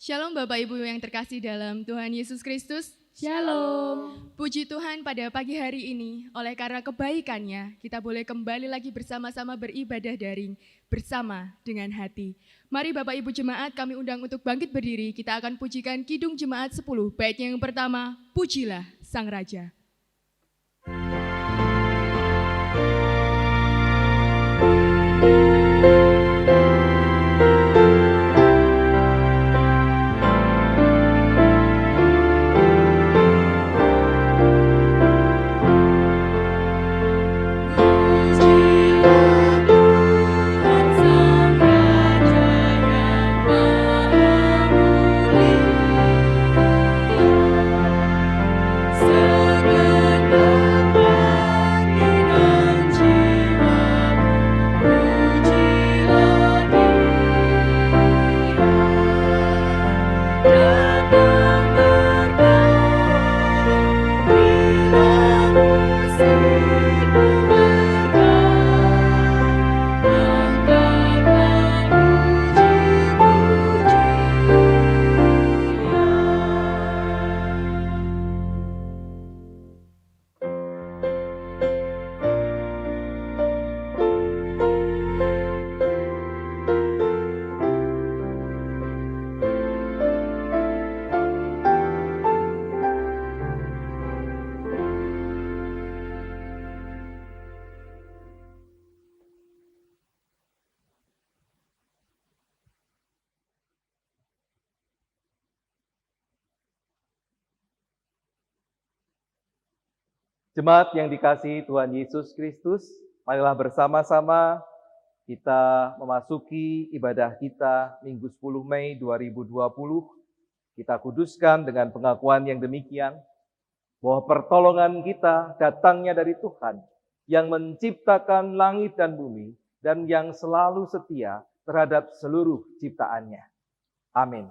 Shalom Bapak Ibu yang terkasih dalam Tuhan Yesus Kristus. Shalom. Puji Tuhan pada pagi hari ini, oleh karena kebaikannya, kita boleh kembali lagi bersama-sama beribadah daring, bersama dengan hati. Mari Bapak Ibu Jemaat, kami undang untuk bangkit berdiri, kita akan pujikan Kidung Jemaat 10, baitnya yang pertama, Pujilah Sang Raja. Jemaat yang dikasihi Tuhan Yesus Kristus, marilah bersama-sama kita memasuki ibadah kita Minggu 10 Mei 2020. Kita kuduskan dengan pengakuan yang demikian, bahwa pertolongan kita datangnya dari Tuhan yang menciptakan langit dan bumi dan yang selalu setia terhadap seluruh ciptaannya. Amin.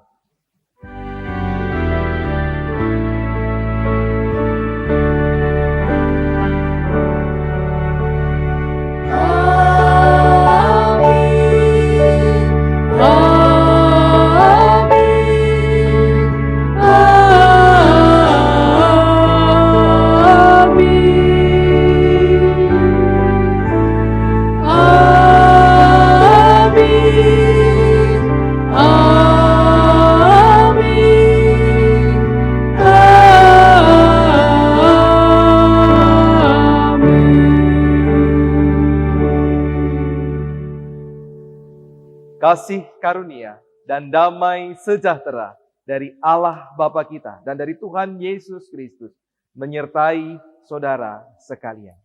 Kasih karunia dan damai sejahtera dari Allah Bapa kita dan dari Tuhan Yesus Kristus menyertai saudara sekalian.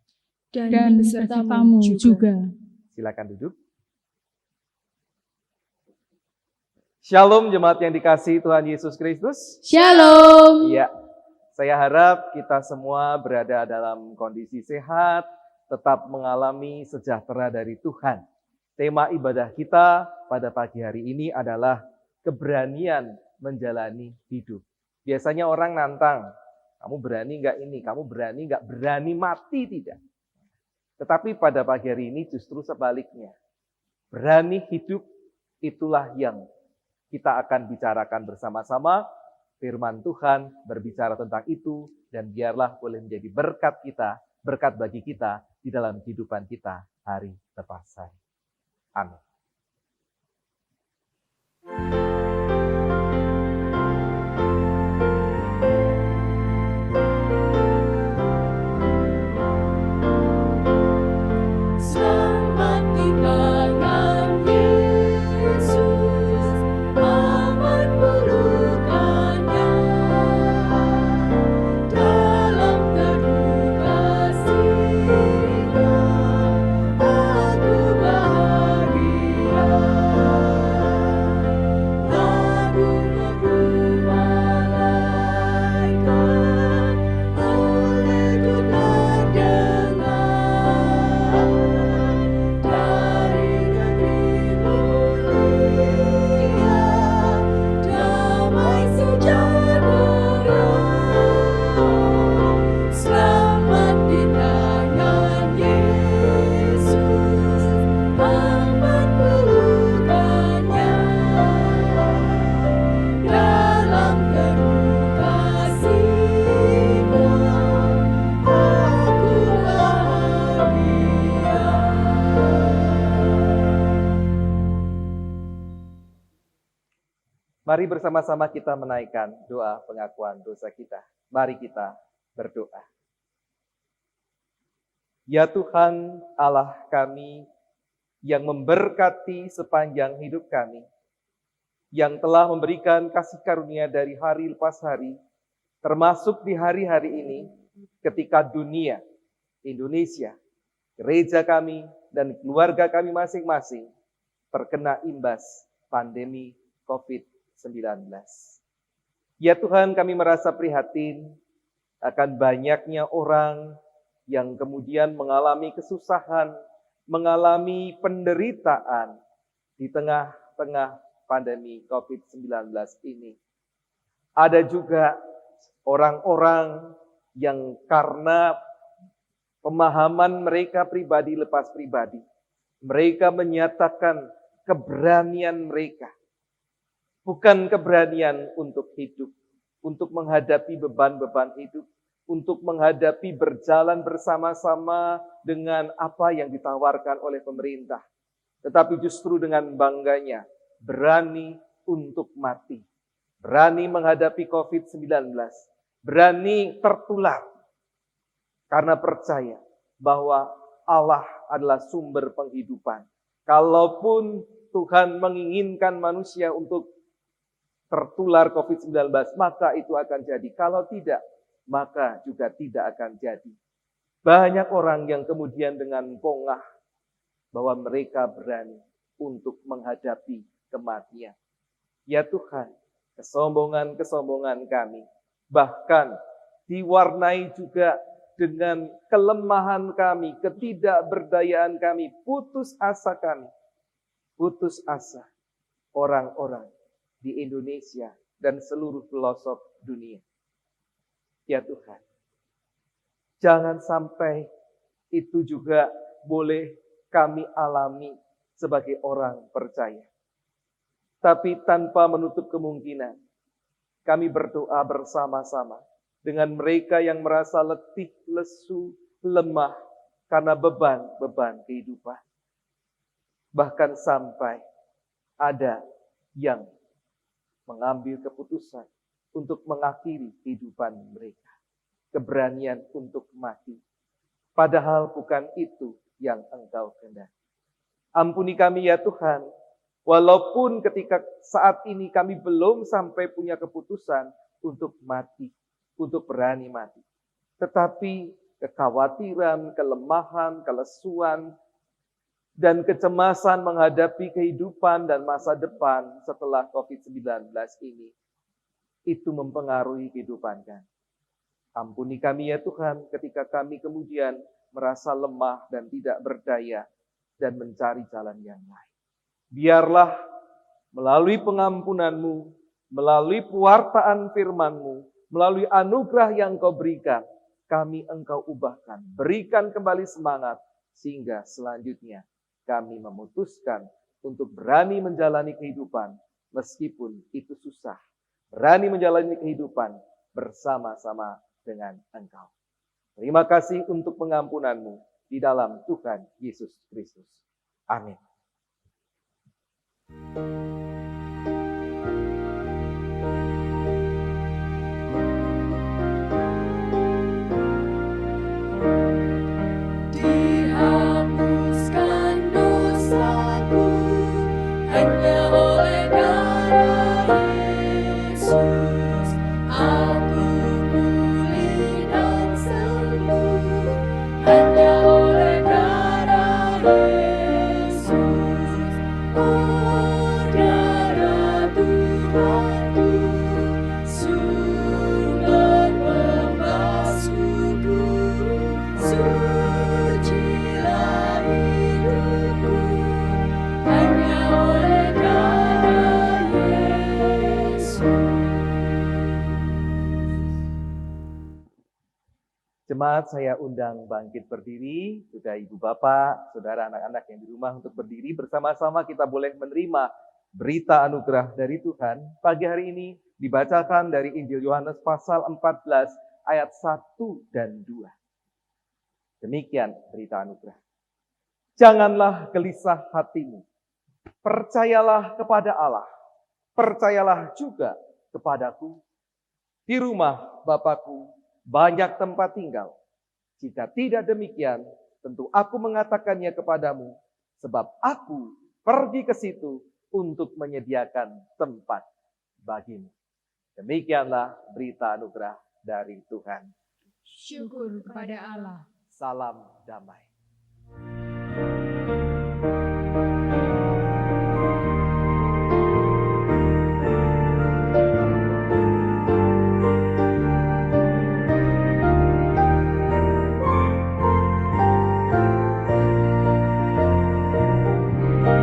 Dan beserta kamu juga. Silakan duduk. Shalom jemaat yang dikasihi Tuhan Yesus Kristus. Shalom. Iya, saya harap kita semua berada dalam kondisi sehat, tetap mengalami sejahtera dari Tuhan. Tema ibadah kita pada pagi hari ini adalah keberanian menjalani hidup. Biasanya orang nantang, kamu berani nggak ini, kamu berani nggak, berani mati tidak. Tetapi pada pagi hari ini justru sebaliknya. Berani hidup itulah yang kita akan bicarakan bersama-sama. Firman Tuhan berbicara tentang itu dan biarlah boleh menjadi berkat kita, berkat bagi kita di dalam kehidupan kita hari lepas hari. Amin. Mari bersama-sama kita menaikkan doa pengakuan dosa kita. Mari kita berdoa. Ya Tuhan Allah kami yang memberkati sepanjang hidup kami, yang telah memberikan kasih karunia dari hari lepas hari, termasuk di hari-hari ini ketika dunia, Indonesia, gereja kami, dan keluarga kami masing-masing terkena imbas pandemi COVID-19. Ya Tuhan, kami merasa prihatin akan banyaknya orang yang kemudian mengalami kesusahan, mengalami penderitaan di tengah-tengah pandemi COVID-19 ini. Ada juga orang-orang yang karena pemahaman mereka pribadi lepas pribadi, mereka menyatakan keberanian mereka. Bukan keberanian untuk hidup, untuk menghadapi beban-beban hidup, untuk menghadapi berjalan bersama-sama dengan apa yang ditawarkan oleh pemerintah. Tetapi justru dengan bangganya, berani untuk mati. Berani menghadapi COVID-19. Berani tertular. Karena percaya bahwa Allah adalah sumber penghidupan. Kalaupun Tuhan menginginkan manusia untuk tertular COVID-19, maka itu akan jadi. Kalau tidak, maka juga tidak akan jadi. Banyak orang yang kemudian dengan pongah bahwa mereka berani untuk menghadapi kematian. Ya Tuhan, kesombongan-kesombongan kami, bahkan diwarnai juga dengan kelemahan kami, ketidakberdayaan kami, putus asa kami. Putus asa orang-orang di Indonesia dan seluruh pelosok dunia. Ya Tuhan, jangan sampai itu juga boleh kami alami sebagai orang percaya. Tapi tanpa menutup kemungkinan, kami berdoa bersama-sama dengan mereka yang merasa letih, lesu, lemah karena beban-beban kehidupan. Bahkan sampai ada yang mengambil keputusan untuk mengakhiri kehidupan mereka. Keberanian untuk mati. Padahal bukan itu yang Engkau kehendaki. Ampuni kami ya Tuhan, walaupun ketika saat ini kami belum sampai punya keputusan untuk mati, untuk berani mati. Tetapi kekhawatiran, kelemahan, kelesuan, dan kecemasan menghadapi kehidupan dan masa depan setelah COVID-19 ini, itu mempengaruhi kehidupan kami. Ampuni kami ya Tuhan ketika kami kemudian merasa lemah dan tidak berdaya dan mencari jalan yang lain. Biarlah melalui pengampunan-Mu, melalui pewartaan firman-Mu, melalui anugerah yang Kau berikan, kami Engkau ubahkan, berikan kembali semangat, sehingga selanjutnya kami memutuskan untuk berani menjalani kehidupan meskipun itu susah. Berani menjalani kehidupan bersama-sama dengan Engkau. Terima kasih untuk pengampunan-Mu di dalam Tuhan Yesus Kristus. Amin. Jemaat saya undang bangkit berdiri, sudah ibu bapak, saudara anak-anak yang di rumah untuk berdiri bersama-sama kita boleh menerima berita anugerah dari Tuhan. Pagi hari ini dibacakan dari Injil Yohanes pasal 14 ayat 1 dan 2. Demikian berita anugerah. Janganlah gelisah hatimu, percayalah kepada Allah, percayalah juga kepadaku. Di rumah Bapakku banyak tempat tinggal. Jika tidak demikian, tentu aku mengatakannya kepadamu, sebab aku pergi ke situ untuk menyediakan tempat bagimu. Demikianlah berita anugerah dari Tuhan. Syukur kepada Allah. Salam damai.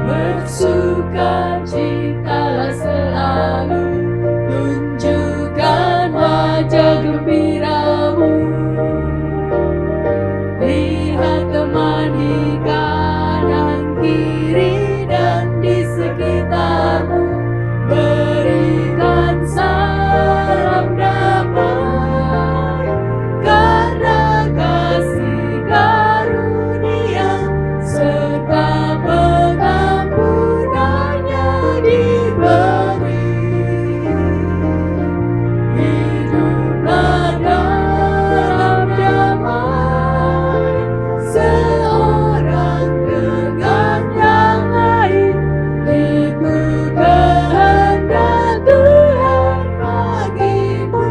Bersukacitalah selalu, tunjukkan wajah gembiramu. Lihat teman di kanan kiri dan di sekitarmu, berikan salam damai, karena kasih karunia serta pengampunannya diberi. Hiduplah dalam damai, seorang dengan yang lain. Itu kehendak Tuhan bagimu.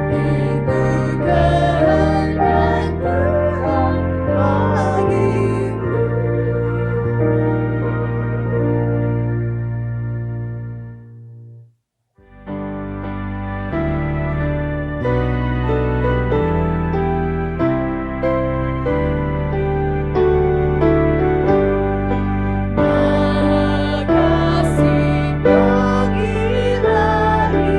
Itu kehendak Tuhan bagimu. Makasih pengilahi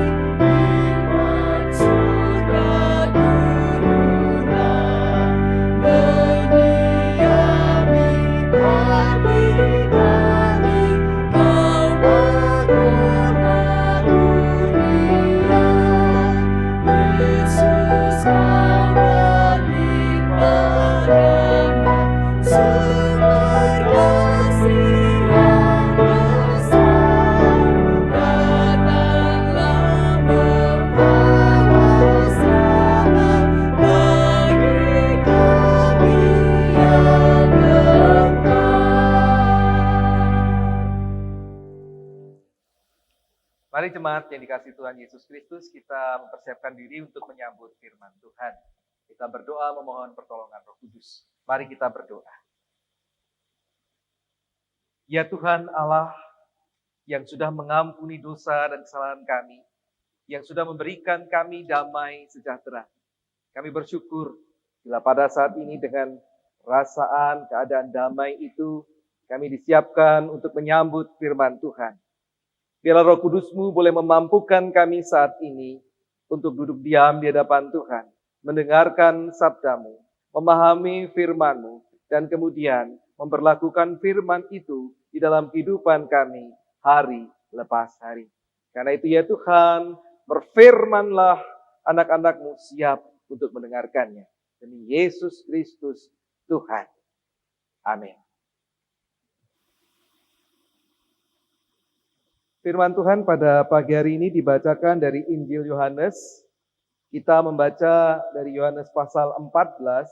iman surga turunan, menyiami hati kami, kau berkenan dunia. Yesus kau berlimpah rahmat, sumber kasih yang besar. Datanglah membawa selamat bagi kami yang Mari jemaat yang dikasihi Tuhan Yesus Kristus, kita mempersiapkan diri untuk menyambut firman Tuhan. Kita berdoa memohon pertolongan Roh Kudus. Mari kita berdoa. Ya Tuhan Allah, yang sudah mengampuni dosa dan kesalahan kami, yang sudah memberikan kami damai sejahtera. Kami bersyukur bila pada saat ini dengan perasaan keadaan damai itu, kami disiapkan untuk menyambut firman Tuhan. Biarlah Roh Kudus-Mu boleh memampukan kami saat ini untuk duduk diam di hadapan Tuhan, mendengarkan sabda-Mu, memahami firman-Mu, dan kemudian memperlakukan firman itu di dalam kehidupan kami hari lepas hari. Karena itu ya Tuhan, berfirmanlah, anak-anak-Mu siap untuk mendengarkannya. Demi Yesus Kristus Tuhan. Amin. Firman Tuhan pada pagi hari ini dibacakan dari Injil Yohanes. Kita membaca dari Yohanes pasal 14,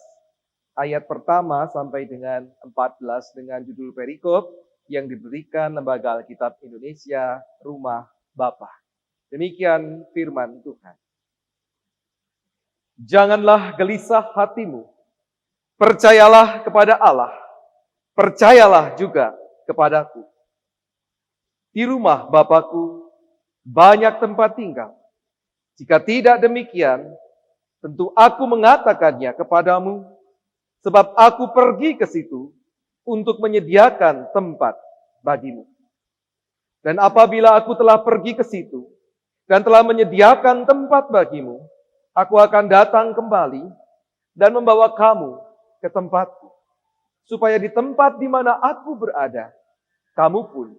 ayat pertama sampai dengan 14 dengan judul perikop yang diberikan Lembaga Alkitab Indonesia, Rumah Bapa. Demikian firman Tuhan. Janganlah gelisah hatimu, percayalah kepada Allah, percayalah juga kepadaku. Di rumah Bapakku banyak tempat tinggal. Jika tidak demikian, tentu aku mengatakannya kepadamu, sebab aku pergi ke situ untuk menyediakan tempat bagimu. Dan apabila aku telah pergi ke situ dan telah menyediakan tempat bagimu, aku akan datang kembali dan membawa kamu ke tempatku, supaya di tempat di mana aku berada, kamu pun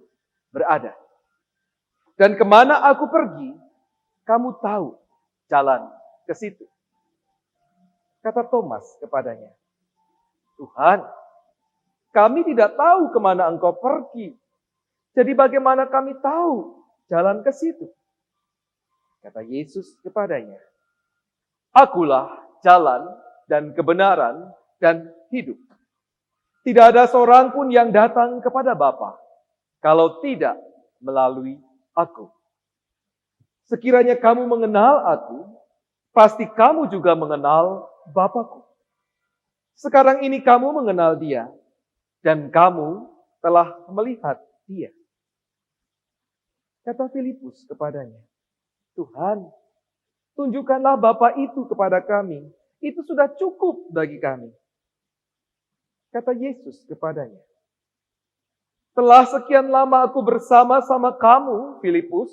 berada. Dan kemana aku pergi, kamu tahu jalan ke situ. Kata Thomas kepadanya, Tuhan, kami tidak tahu kemana Engkau pergi. Jadi bagaimana kami tahu jalan ke situ? Kata Yesus kepadanya, Akulah jalan dan kebenaran dan hidup. Tidak ada seorang pun yang datang kepada Bapa kalau tidak melalui aku. Sekiranya kamu mengenal aku, pasti kamu juga mengenal Bapakku. Sekarang ini kamu mengenal Dia, dan kamu telah melihat Dia. Kata Filipus kepadanya, Tuhan, tunjukkanlah Bapa itu kepada kami. Itu sudah cukup bagi kami. Kata Yesus kepadanya, telah sekian lama aku bersama-sama kamu, Filipus,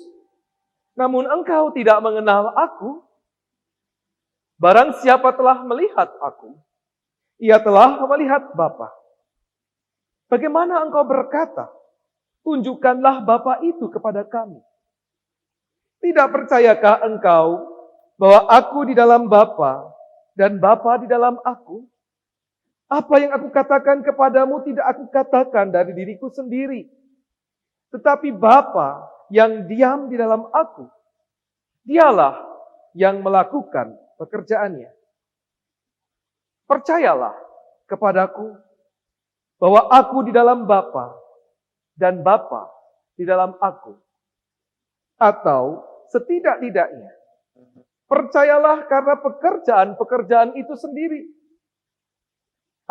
namun engkau tidak mengenal aku. Barang siapa telah melihat aku, ia telah melihat Bapa. Bagaimana engkau berkata, tunjukkanlah Bapa itu kepada kami? Tidak percayakah engkau bahwa aku di dalam Bapa dan Bapa di dalam aku? Apa yang aku katakan kepadamu tidak aku katakan dari diriku sendiri. Tetapi Bapa yang diam di dalam aku, Dialah yang melakukan pekerjaannya. Percayalah kepadaku bahwa aku di dalam Bapa dan Bapa di dalam aku. Atau setidak-tidaknya, percayalah karena pekerjaan-pekerjaan itu sendiri.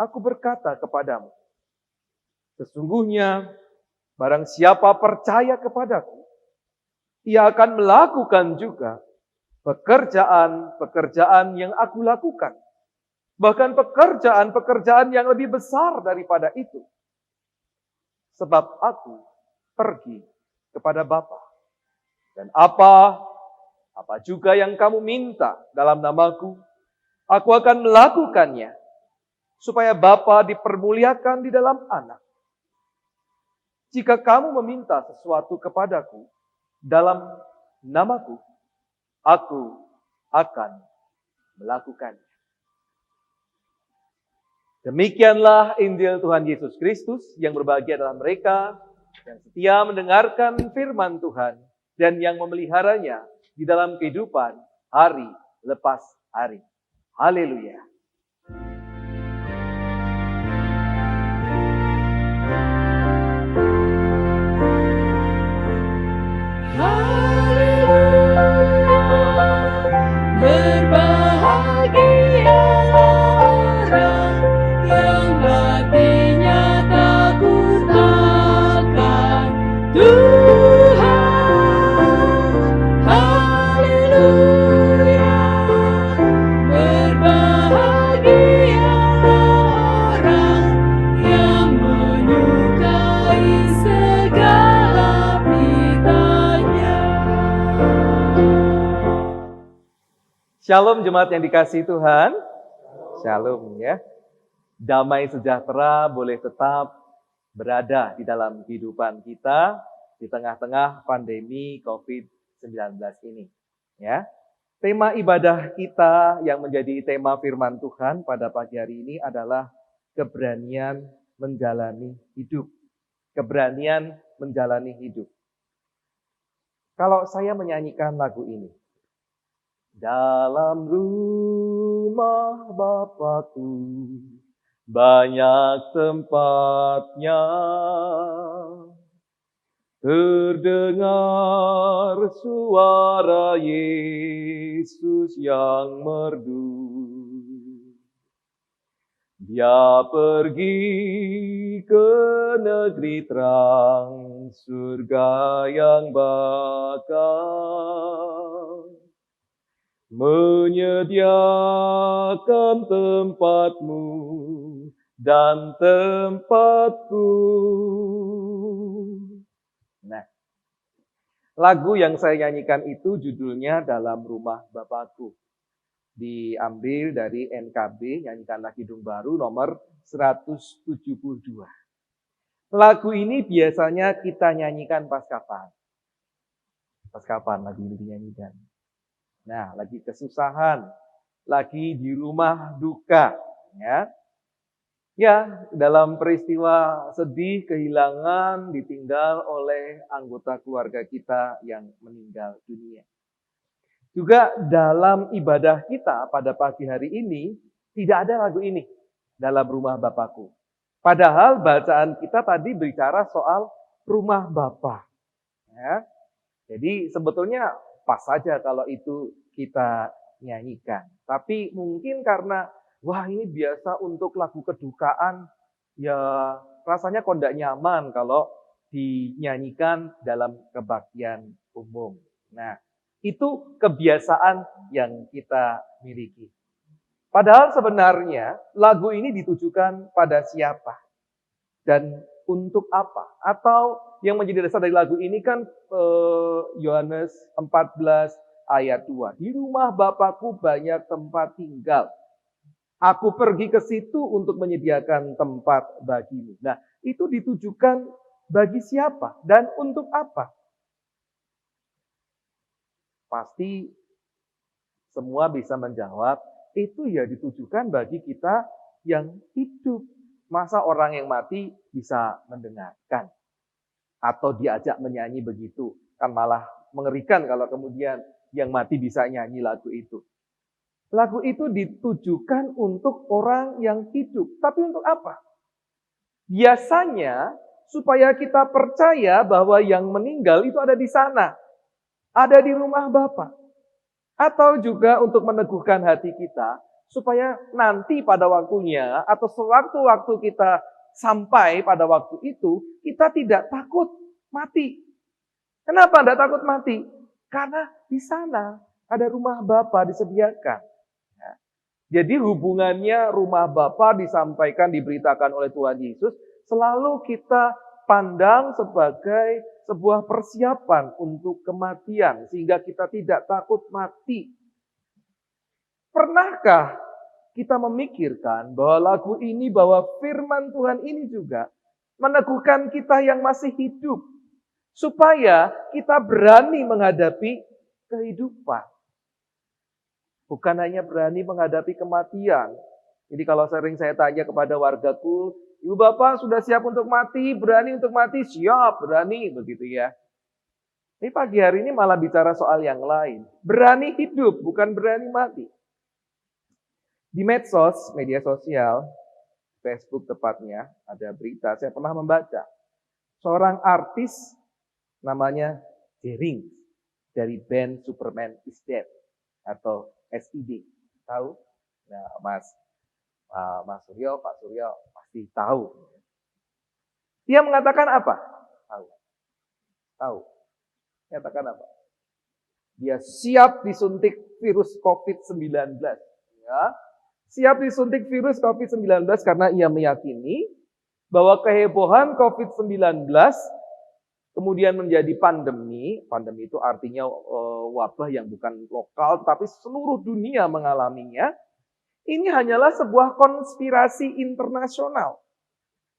Aku berkata kepadamu, sesungguhnya barang siapa percaya kepadaku, ia akan melakukan juga pekerjaan-pekerjaan yang aku lakukan. Bahkan pekerjaan-pekerjaan yang lebih besar daripada itu. Sebab aku pergi kepada Bapa. Dan apa juga yang kamu minta dalam namaku, aku akan melakukannya. Supaya Bapa dipermuliakan di dalam Anak. Jika kamu meminta sesuatu kepadaku dalam namaku, aku akan melakukannya. Demikianlah Injil Tuhan Yesus Kristus, yang berbahagia adalah mereka yang setia mendengarkan firman Tuhan dan yang memeliharanya di dalam kehidupan hari lepas hari. Haleluya. Shalom jemaat yang dikasihi Tuhan. Shalom ya. Damai sejahtera boleh tetap berada di dalam kehidupan kita di tengah-tengah pandemi COVID-19 ini. Ya. Tema ibadah kita yang menjadi tema firman Tuhan pada pagi hari ini adalah keberanian menjalani hidup. Keberanian menjalani hidup. Kalau saya menyanyikan lagu ini, dalam rumah Bapakku banyak tempatnya, terdengar suara Yesus yang merdu. Dia pergi ke negeri terang, surga yang bakal menyediakan tempatmu dan tempatku. Nah, lagu yang saya nyanyikan itu judulnya Dalam Rumah Bapakku. Diambil dari NKB, Nyanyikanlah Kidung Baru nomor 172. Lagu ini biasanya kita nyanyikan pas kapan? Pas kapan lagu ini dinyanyikan? Nah, lagi kesusahan, lagi di rumah duka, ya. Ya, dalam peristiwa sedih, kehilangan, ditinggal oleh anggota keluarga kita yang meninggal dunia. Juga dalam ibadah kita pada pagi hari ini, tidak ada lagu ini dalam rumah Bapakku. Padahal bacaan kita tadi bicara soal rumah Bapa. Ya. Jadi sebetulnya pas saja kalau itu kita nyanyikan. Tapi mungkin karena, wah ini biasa untuk lagu kedukaan, ya rasanya kok tidak nyaman kalau dinyanyikan dalam kebaktian umum. Nah, itu kebiasaan yang kita miliki. Padahal sebenarnya lagu ini ditujukan pada siapa dan untuk apa? Atau yang menjadi dasar dari lagu ini kan Yohanes 14 ayat 2. Di rumah Bapakku banyak tempat tinggal. Aku pergi ke situ untuk menyediakan tempat bagimu. Nah, itu ditujukan bagi siapa dan untuk apa? Pasti semua bisa menjawab, itu ya ditujukan bagi kita yang hidup. Masa orang yang mati bisa mendengarkan atau diajak menyanyi begitu? Kan malah mengerikan kalau kemudian yang mati bisa nyanyi lagu itu. Lagu itu ditujukan untuk orang yang hidup. Tapi untuk apa? Biasanya supaya kita percaya bahwa yang meninggal itu ada di sana. Ada di rumah Bapa. Atau juga untuk meneguhkan hati kita, supaya nanti pada waktunya, atau sewaktu-waktu kita sampai pada waktu itu, kita tidak takut mati. Kenapa tidak takut mati? Karena di sana ada rumah Bapa disediakan. Ya. Jadi hubungannya rumah Bapa disampaikan, diberitakan oleh Tuhan Yesus, selalu kita pandang sebagai sebuah persiapan untuk kematian, sehingga kita tidak takut mati. Pernahkah kita memikirkan bahwa lagu ini, bahwa firman Tuhan ini juga meneguhkan kita yang masih hidup, supaya kita berani menghadapi kehidupan. Bukan hanya berani menghadapi kematian. Jadi kalau sering saya tanya kepada wargaku, Ibu Bapak sudah siap untuk mati, berani untuk mati, siap, berani, begitu ya. Ini pagi hari ini malah bicara soal yang lain. Berani hidup, bukan berani mati. Di medsos, media sosial, Facebook tepatnya, ada berita, saya pernah membaca. Seorang artis namanya Jering, dari band Superman is Dead, atau SID. Tahu? Nah, Mas Suryo, Pak Suryo pasti tahu. Dia mengatakan apa? Tahu. Mengatakan apa? Dia siap disuntik virus COVID-19. Ya. Siap disuntik virus COVID-19 karena ia meyakini bahwa kehebohan COVID-19 kemudian menjadi pandemi. Pandemi itu artinya wabah yang bukan lokal, tapi seluruh dunia mengalaminya. Ini hanyalah sebuah konspirasi internasional.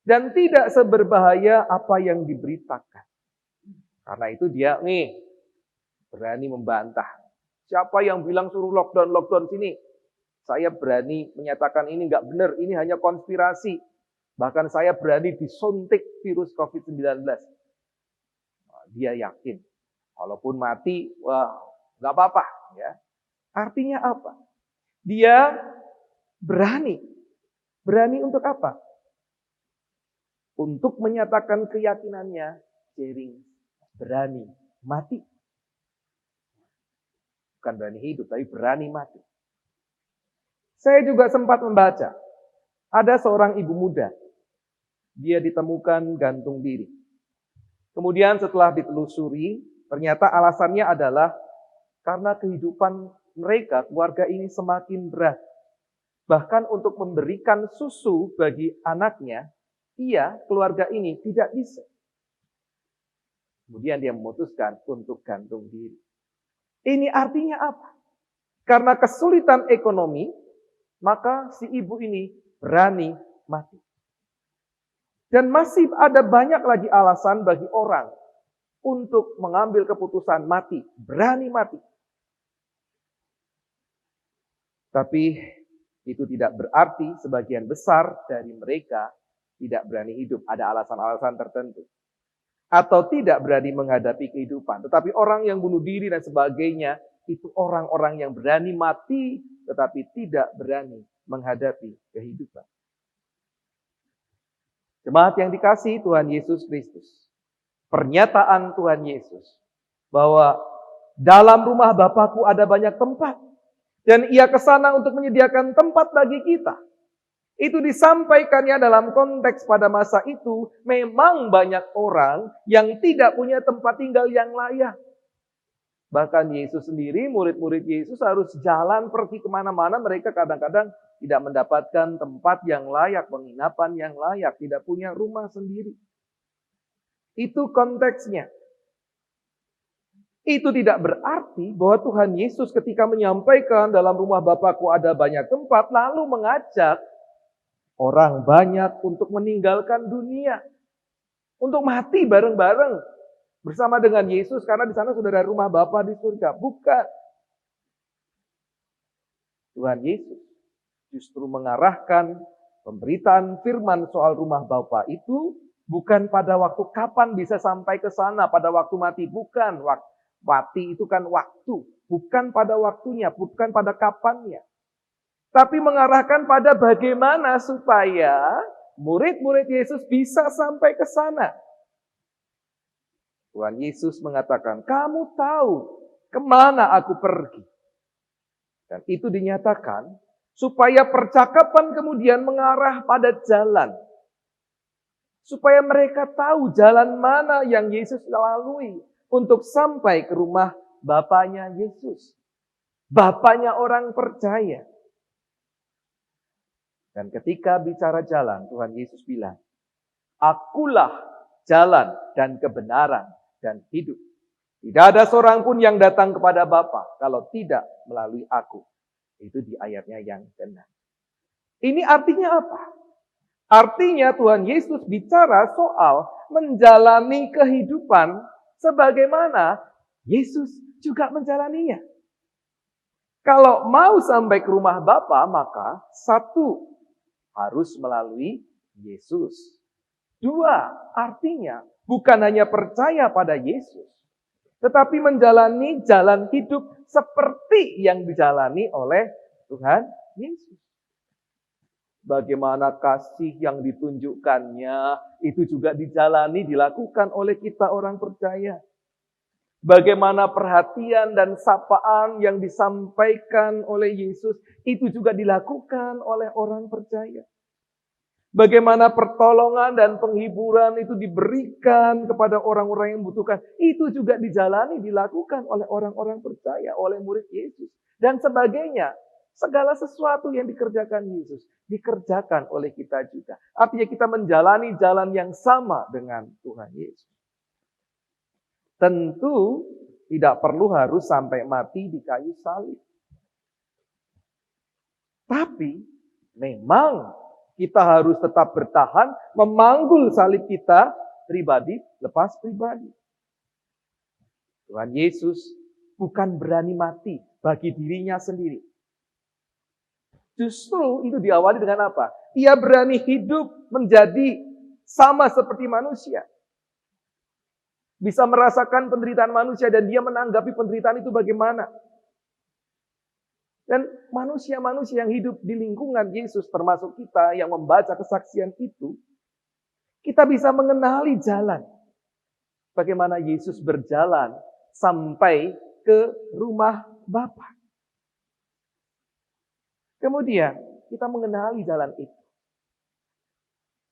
Dan tidak seberbahaya apa yang diberitakan. Karena itu dia berani membantah. Siapa yang bilang suruh lockdown sini? Saya berani menyatakan ini nggak benar, ini hanya konspirasi. Bahkan saya berani disuntik virus COVID-19. Dia yakin. Walaupun mati, wah nggak apa-apa. Ya. Artinya apa? Dia berani. Berani untuk apa? Untuk menyatakan keyakinannya, Jering berani mati. Bukan berani hidup, tapi berani mati. Saya juga sempat membaca, ada seorang ibu muda, dia ditemukan gantung diri. Kemudian setelah ditelusuri, ternyata alasannya adalah karena kehidupan mereka, keluarga ini semakin berat. Bahkan untuk memberikan susu bagi anaknya, keluarga ini tidak bisa. Kemudian dia memutuskan untuk gantung diri. Ini artinya apa? Karena kesulitan ekonomi, maka si ibu ini berani mati. Dan masih ada banyak lagi alasan bagi orang untuk mengambil keputusan mati, berani mati. Tapi Itu tidak berarti sebagian besar dari mereka tidak berani hidup. Ada alasan-alasan tertentu. Atau tidak berani menghadapi kehidupan. Tetapi orang yang bunuh diri dan sebagainya, itu orang-orang yang berani mati, tetapi tidak berani menghadapi kehidupan. Jemaat yang dikasihi Tuhan Yesus Kristus. Pernyataan Tuhan Yesus bahwa dalam rumah Bapakku ada banyak tempat. Dan ia ke sana untuk menyediakan tempat bagi kita. Itu disampaikannya dalam konteks pada masa itu, memang banyak orang yang tidak punya tempat tinggal yang layak. Bahkan Yesus sendiri, murid-murid Yesus harus jalan pergi kemana-mana, mereka kadang-kadang tidak mendapatkan tempat yang layak, penginapan yang layak, tidak punya rumah sendiri. Itu konteksnya. Itu tidak berarti bahwa Tuhan Yesus ketika menyampaikan dalam rumah Bapakku ada banyak tempat, lalu mengajak orang banyak untuk meninggalkan dunia. Untuk mati bareng-bareng bersama dengan Yesus, karena di sana sudah ada rumah Bapa di surga. Bukan. Tuhan Yesus justru mengarahkan pemberitaan firman soal rumah Bapa itu bukan pada waktu kapan bisa sampai ke sana, pada waktu mati. Bukan. Mati itu kan waktu. Bukan pada waktunya, bukan pada kapannya. Tapi mengarahkan pada bagaimana supaya murid-murid Yesus bisa sampai ke sana. Tuhan Yesus mengatakan, kamu tahu kemana aku pergi. Dan itu dinyatakan supaya percakapan kemudian mengarah pada jalan. Supaya mereka tahu jalan mana yang Yesus lalui untuk sampai ke rumah Bapanya Yesus. Bapanya orang percaya. Dan ketika bicara jalan, Tuhan Yesus bilang, Akulah jalan dan kebenaran dan hidup. Tidak ada seorang pun yang datang kepada Bapa kalau tidak melalui aku. Itu di ayatnya yang ke-6. Ini artinya apa? Artinya Tuhan Yesus bicara soal menjalani kehidupan sebagaimana Yesus juga menjalaninya. Kalau mau sampai ke rumah Bapa, maka satu, harus melalui Yesus. Dua, artinya bukan hanya percaya pada Yesus, tetapi menjalani jalan hidup seperti yang dijalani oleh Tuhan Yesus. Bagaimana kasih yang ditunjukkannya, itu juga dijalani, dilakukan oleh kita orang percaya. Bagaimana perhatian dan sapaan yang disampaikan oleh Yesus, itu juga dilakukan oleh orang percaya. Bagaimana pertolongan dan penghiburan itu diberikan kepada orang-orang yang membutuhkan, itu juga dijalani, dilakukan oleh orang-orang percaya, oleh murid Yesus. Dan sebagainya, segala sesuatu yang dikerjakan Yesus, dikerjakan oleh kita juga. Artinya kita menjalani jalan yang sama dengan Tuhan Yesus. Tentu tidak perlu harus sampai mati di kayu salib. Tapi memang kita harus tetap bertahan memanggul salib kita pribadi lepas pribadi. Tuhan Yesus bukan berani mati bagi dirinya sendiri. Justru itu diawali dengan apa? Ia berani hidup menjadi sama seperti manusia. Bisa merasakan penderitaan manusia dan dia menanggapi penderitaan itu bagaimana. Dan manusia-manusia yang hidup di lingkungan Yesus, termasuk kita yang membaca kesaksian itu, kita bisa mengenali jalan. Bagaimana Yesus berjalan sampai ke rumah Bapa. Kemudian kita mengenali jalan itu.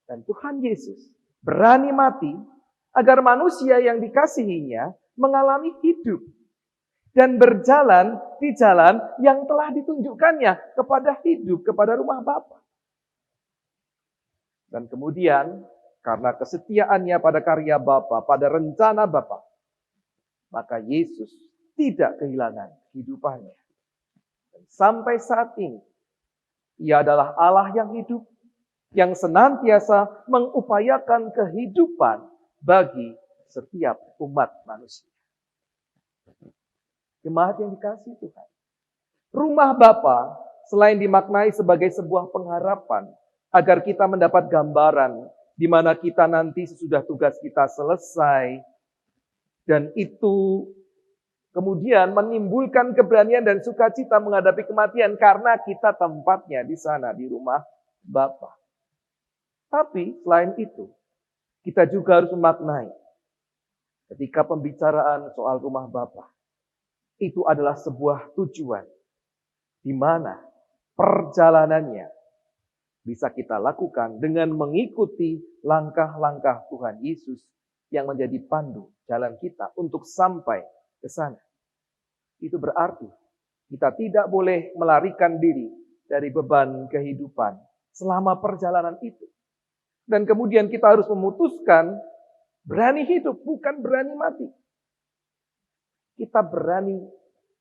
Dan Tuhan Yesus berani mati agar manusia yang dikasihinya mengalami hidup dan berjalan di jalan yang telah ditunjukkannya kepada hidup, kepada rumah Bapa. Dan kemudian karena kesetiaannya pada karya Bapa, pada rencana Bapa, maka Yesus tidak kehilangan kehidupannya. Dan sampai saat ini, Ia adalah Allah yang hidup, yang senantiasa mengupayakan kehidupan bagi setiap umat manusia. Jemaat yang dikasihi Tuhan. Rumah Bapa selain dimaknai sebagai sebuah pengharapan, agar kita mendapat gambaran di mana kita nanti sesudah tugas kita selesai, dan itu kemudian menimbulkan keberanian dan sukacita menghadapi kematian karena kita tempatnya di sana, di rumah Bapa. Tapi selain itu, kita juga harus memaknai ketika pembicaraan soal rumah Bapa, itu adalah sebuah tujuan di mana perjalanannya bisa kita lakukan dengan mengikuti langkah-langkah Tuhan Yesus yang menjadi pandu jalan kita untuk sampai ke sana. Itu berarti kita tidak boleh melarikan diri dari beban kehidupan selama perjalanan itu. Dan kemudian kita harus memutuskan berani hidup, bukan berani mati. Kita berani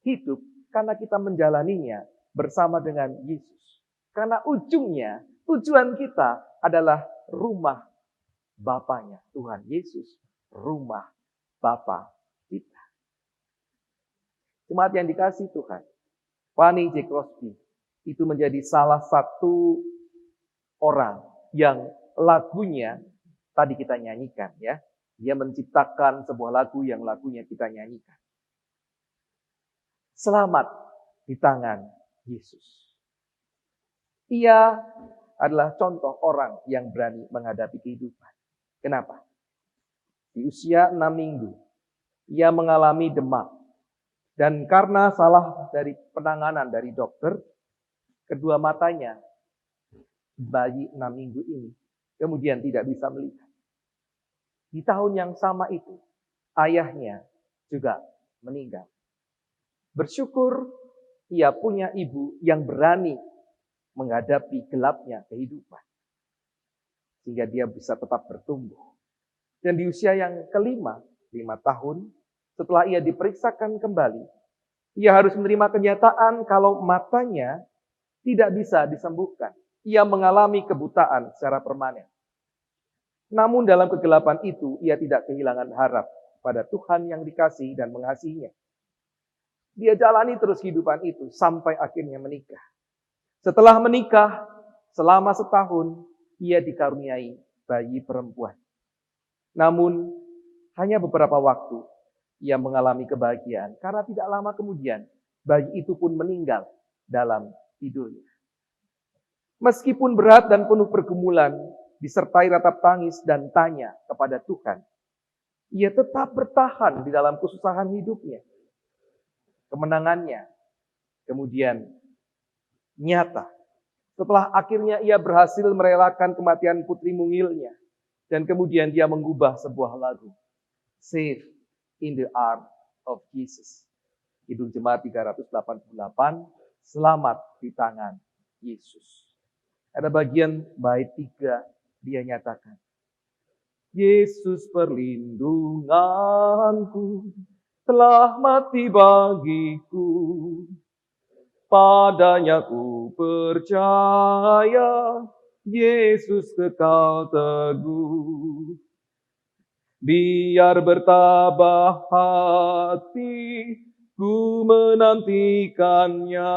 hidup karena kita menjalaninya bersama dengan Yesus. Karena ujungnya, tujuan kita adalah rumah Bapanya, Tuhan Yesus, rumah Bapa kita. Jemaat yang dikasihi Tuhan, Fanny J. Crosby itu menjadi salah satu orang yang lagunya tadi kita nyanyikan ya. Dia menciptakan sebuah lagu yang lagunya kita nyanyikan. Selamat di tangan Yesus. Ia adalah contoh orang yang berani menghadapi kehidupan. Kenapa? Di usia 6 minggu, ia mengalami demam. Dan karena salah dari penanganan dari dokter, kedua matanya bayi 6 minggu ini kemudian tidak bisa melihat. Di tahun yang sama itu, ayahnya juga meninggal. Bersyukur ia punya ibu yang berani menghadapi gelapnya kehidupan. Sehingga dia bisa tetap bertumbuh. Dan di usia yang kelima, 5 tahun, setelah ia diperiksakan kembali, ia harus menerima kenyataan kalau matanya tidak bisa disembuhkan. Ia mengalami kebutaan secara permanen. Namun dalam kegelapan itu, ia tidak kehilangan harap pada Tuhan yang dikasihi dan mengasihinya. Dia jalani terus kehidupan itu sampai akhirnya menikah. Setelah menikah, selama setahun, ia dikaruniai bayi perempuan. Namun, hanya beberapa waktu, ia mengalami kebahagiaan. Karena tidak lama kemudian, bayi itu pun meninggal dalam tidurnya. Meskipun berat dan penuh pergumulan, disertai ratap tangis dan tanya kepada Tuhan, ia tetap bertahan di dalam kesusahan hidupnya. Kemenangannya kemudian nyata. Setelah akhirnya ia berhasil merelakan kematian putri mungilnya. Dan kemudian dia mengubah sebuah lagu. Safe in the Arms of Jesus. Kidung Jemaat 388, selamat di tangan Yesus. Ada bagian bait 3, dia nyatakan, Yesus perlindunganku, telah mati bagiku. Padanya ku percaya, Yesus kekal teguh. Biar bertabah hati, ku menantikannya,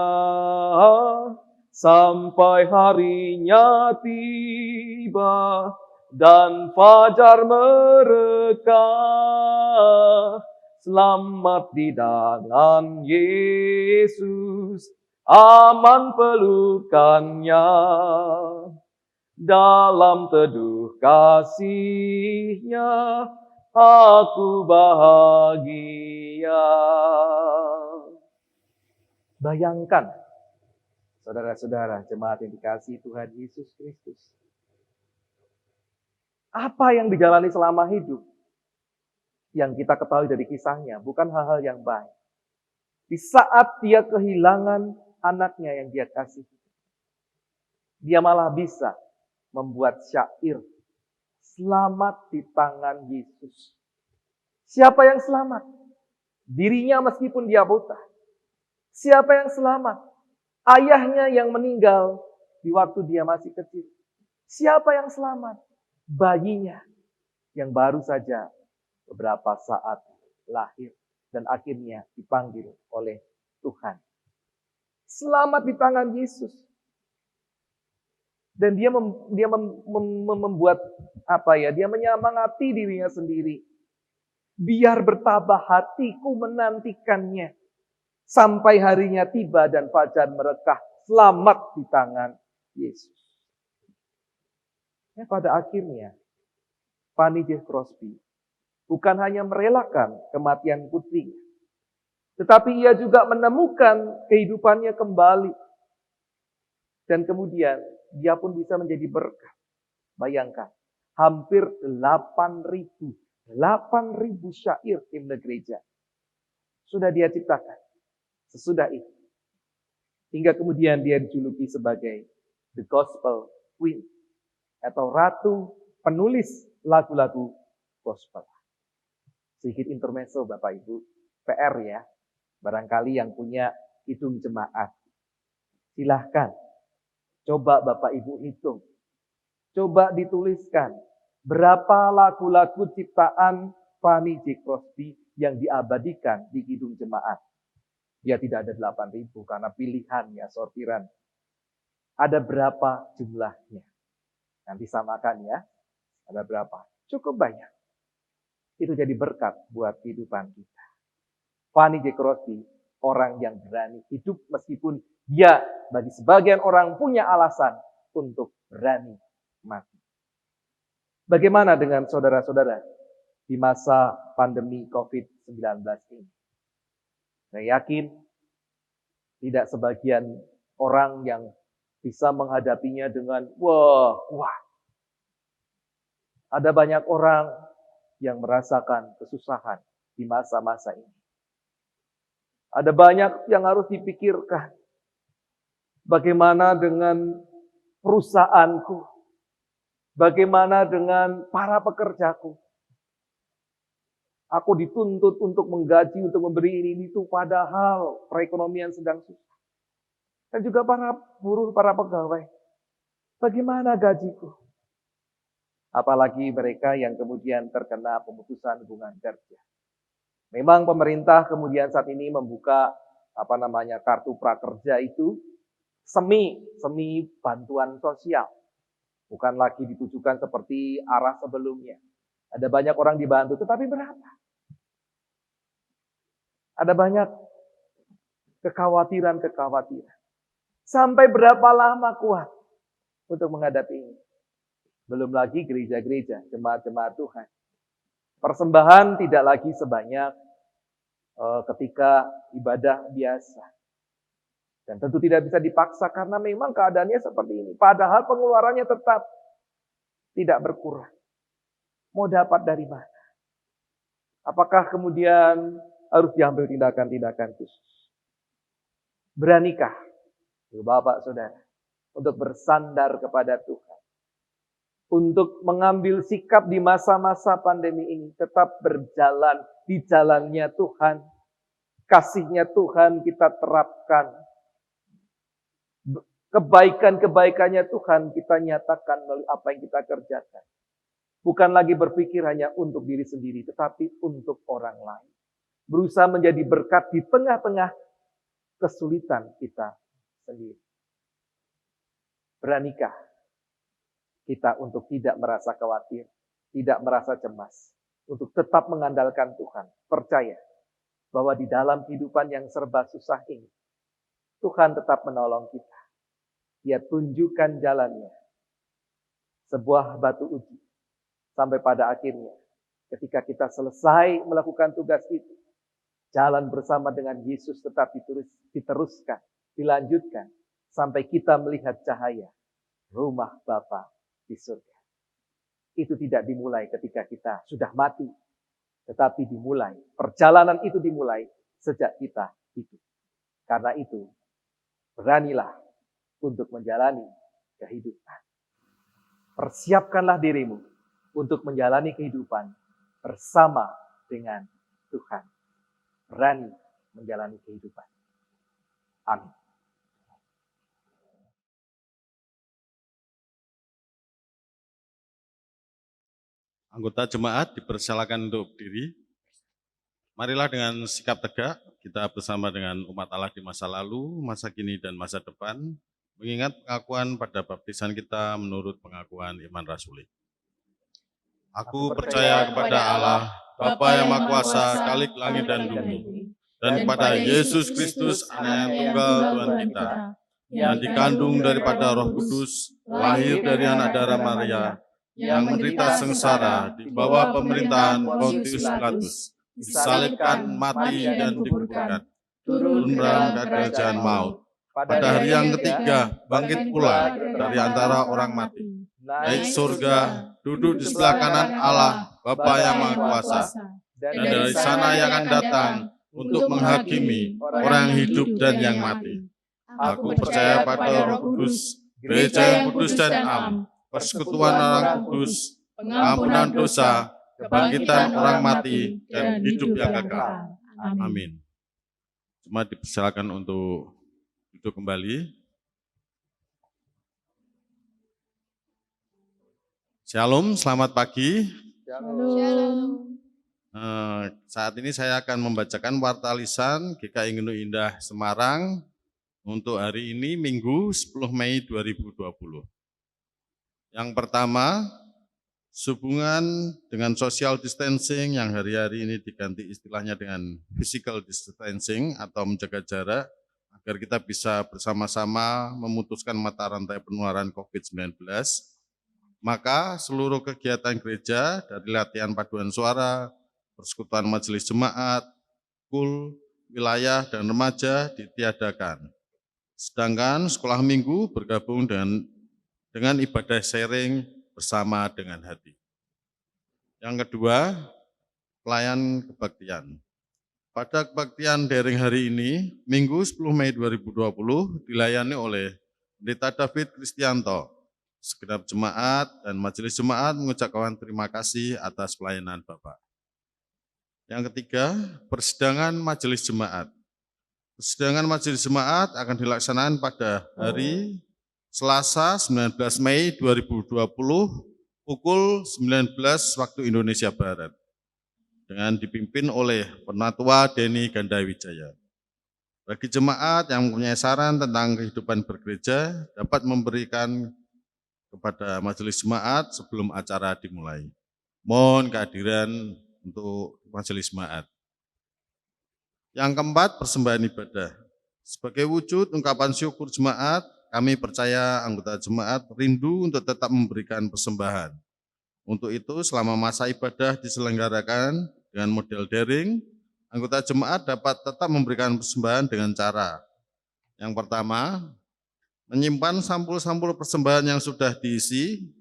sampai harinya tiba, dan fajar mereka. Selamat di tangan Yesus, aman pelukannya. Dalam teduh kasih-Nya, aku bahagia. Bayangkan, saudara-saudara, jemaat yang dikasihi Tuhan Yesus Kristus. Apa yang dijalani selama hidup? Yang kita ketahui dari kisahnya bukan hal-hal yang baik. Di saat dia kehilangan anaknya yang dia kasih, dia malah bisa membuat syair, selamat di tangan Yesus. Siapa yang selamat? Dirinya meskipun dia buta. Siapa yang selamat? Ayahnya yang meninggal di waktu dia masih kecil. Siapa yang selamat? Bayinya yang baru saja beberapa saat lahir dan akhirnya dipanggil oleh Tuhan. Selamat di tangan Yesus. Dan dia membuat apa ya? Dia menyemangati dirinya sendiri. Biar bertabah hatiku menantikannya. Sampai harinya tiba dan fajar merekah. Selamat di tangan Yesus. Ya, pada akhirnya, Fanny J. Crosby bukan hanya merelakan kematian putrinya, tetapi ia juga menemukan kehidupannya kembali. Dan kemudian dia pun bisa menjadi berkat. Bayangkan, hampir 8.000 syair himne gereja sudah dia ciptakan sesudah itu. Hingga kemudian dia dijuluki sebagai The Gospel Queen atau Ratu penulis lagu-lagu gospel. Sedikit intermezzo Bapak Ibu, PR ya. Barangkali yang punya hidung jemaat. Silahkan, coba Bapak Ibu hitung. Coba dituliskan berapa lagu-lagu ciptaan Fanny J. Crosby yang diabadikan di hidung jemaat. Ya tidak ada 8.000 karena pilihan ya, sortiran. Ada berapa jumlahnya? Nanti samakan ya. Ada berapa? Cukup banyak. Itu jadi berkat buat kehidupan kita. Fanny J. Crosby, orang yang berani hidup meskipun dia bagi sebagian orang punya alasan untuk berani mati. Bagaimana dengan saudara-saudara di masa pandemi COVID-19 ini? Saya yakin tidak sebagian orang yang bisa menghadapinya dengan wah. Ada banyak orang yang merasakan kesusahan di masa-masa ini. Ada banyak yang harus dipikirkan. Bagaimana dengan perusahaanku? Bagaimana dengan para pekerjaku? Aku dituntut untuk menggaji, untuk memberi ini itu, padahal perekonomian sedang susah. Dan juga para buruh, para pegawai. Bagaimana gajiku? Apalagi mereka yang kemudian terkena pemutusan hubungan kerja. Memang pemerintah kemudian saat ini membuka kartu prakerja itu semi bantuan sosial. Bukan lagi ditujukan seperti arah sebelumnya. Ada banyak orang dibantu, tetapi berapa? Ada banyak kekhawatiran. Sampai berapa lama kuat untuk menghadapi ini? Belum lagi gereja-gereja, jemaat-jemaat Tuhan. Persembahan tidak lagi sebanyak ketika ibadah biasa. Dan tentu tidak bisa dipaksa karena memang keadaannya seperti ini. Padahal pengeluarannya tetap tidak berkurang. Mau dapat dari mana? Apakah kemudian harus diambil tindakan-tindakan khusus? Beranikah Bapak Saudara untuk bersandar kepada Tuhan? Untuk mengambil sikap di masa-masa pandemi ini tetap berjalan di jalannya Tuhan. Kasihnya Tuhan kita terapkan. Kebaikan-kebaikannya Tuhan kita nyatakan melalui apa yang kita kerjakan. Bukan lagi berpikir hanya untuk diri sendiri, tetapi untuk orang lain. Berusaha menjadi berkat di tengah-tengah kesulitan kita sendiri. Beranikah kita untuk tidak merasa khawatir, tidak merasa cemas, untuk tetap mengandalkan Tuhan. Percaya bahwa di dalam kehidupan yang serba susah ini, Tuhan tetap menolong kita. Dia tunjukkan jalannya. Sebuah batu uji. Sampai pada akhirnya, ketika kita selesai melakukan tugas itu, jalan bersama dengan Yesus tetap diteruskan, dilanjutkan, sampai kita melihat cahaya rumah Bapa di surga. Itu tidak dimulai ketika kita sudah mati, tetapi perjalanan itu dimulai sejak kita hidup. Karena itu, beranilah untuk menjalani kehidupan. Persiapkanlah dirimu untuk menjalani kehidupan bersama dengan Tuhan. Berani menjalani kehidupan. Amin. Anggota jemaat dipersilakan untuk berdiri. Marilah dengan sikap tegak kita bersama dengan umat Allah di masa lalu, masa kini, dan masa depan, mengingat pengakuan pada baptisan kita menurut pengakuan iman rasuli. Aku percaya kepada Allah, Bapa yang Maha Kuasa, Khalik langit dan bumi, dan kepada Yesus Kristus, Anak yang tunggal Tuhan kita, yang dikandung daripada Roh Kudus, lahir dari anak darah Maria, yang menderita sengsara di bawah pemerintahan Pontius Pilatus, disalibkan, mati, dan dikuburkan, turun dalam kerajaan maut. Pada hari yang ketiga, bangkit pula dari antara orang mati, naik surga, duduk di sebelah kanan Allah, Bapa yang Maha Kuasa, dan dari sana ia akan datang untuk menghakimi orang hidup dan yang mati. Aku percaya pada Roh Kudus, gereja yang kudus dan am, persekutuan orang kudus, pengampunan dosa, kebangkitan orang mati, dan hidup yang kekal. Amin. Cuma dipersilakan untuk duduk kembali. Shalom, selamat pagi. Shalom. Saat ini saya akan membacakan warta lisan GKI Ngenu Indah Semarang untuk hari ini Minggu 10 Mei 2020. Yang pertama, sehubungan dengan social distancing yang hari-hari ini diganti istilahnya dengan physical distancing atau menjaga jarak agar kita bisa bersama-sama memutuskan mata rantai penularan COVID-19, maka seluruh kegiatan gereja dari latihan paduan suara, persekutuan majelis jemaat, kul, wilayah, dan remaja ditiadakan. Sedangkan sekolah minggu bergabung dengan ibadah sharing bersama dengan hati. Yang kedua, pelayan kebaktian. Pada kebaktian daring hari ini, Minggu 10 Mei 2020, dilayani oleh Pendeta David Kristianto. Segenap jemaat dan majelis jemaat mengucapkan terima kasih atas pelayanan Bapak. Yang ketiga, persidangan majelis jemaat. Persidangan majelis jemaat akan dilaksanakan pada hari Selasa 19 Mei 2020 pukul 19 waktu Indonesia Barat dengan dipimpin oleh Penatua Denny Gandawijaya. Bagi jemaat yang mempunyai saran tentang kehidupan bergereja dapat memberikan kepada majelis jemaat sebelum acara dimulai. Mohon kehadiran untuk majelis jemaat. Yang keempat, persembahan ibadah. Sebagai wujud ungkapan syukur jemaat, kami percaya anggota jemaat rindu untuk tetap memberikan persembahan. Untuk itu, selama masa ibadah diselenggarakan dengan model daring, anggota jemaat dapat tetap memberikan persembahan dengan cara. Yang pertama, menyimpan sampul-sampul persembahan yang sudah diisi